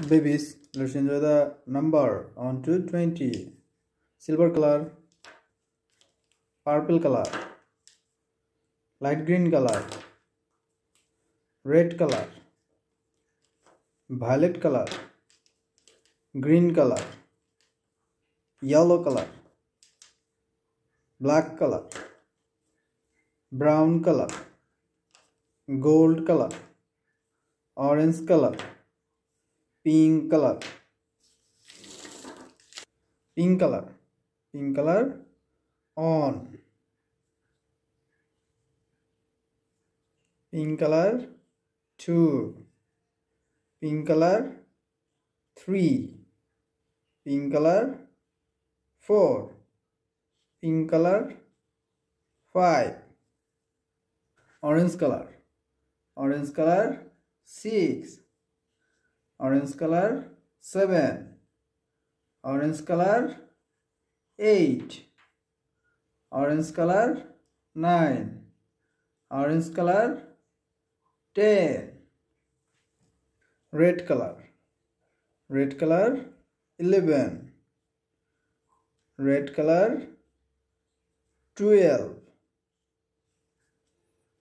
Babies, let's enjoy the number on to 20. Silver color, purple color, light green color, red color, violet color, green color, yellow color, black color, brown color, gold color, orange color, pink color, pink color on, pink color 2, pink color 3, pink color 4, pink color 5, orange color 6, orange color 7, orange color 8, orange color 9, orange color 10, red color 11, red color 12,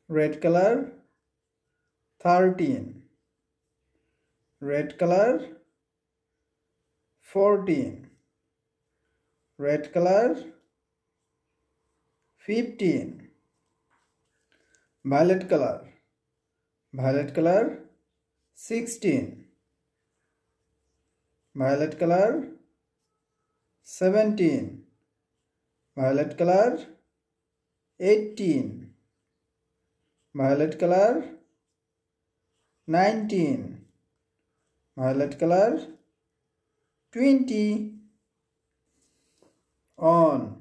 red color 13, red color 14, red color 15, violet color 16, violet color 17, violet color 18, violet color 19, violet color 20. 1,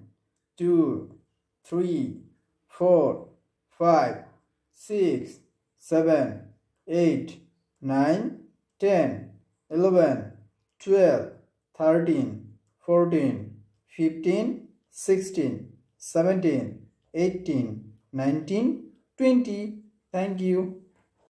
2, 3, 4, 5, 6, 7, 8, 9, 10, 11, 12, 13, 14, 15, 16, 17, 18, 19, 20. Thank you.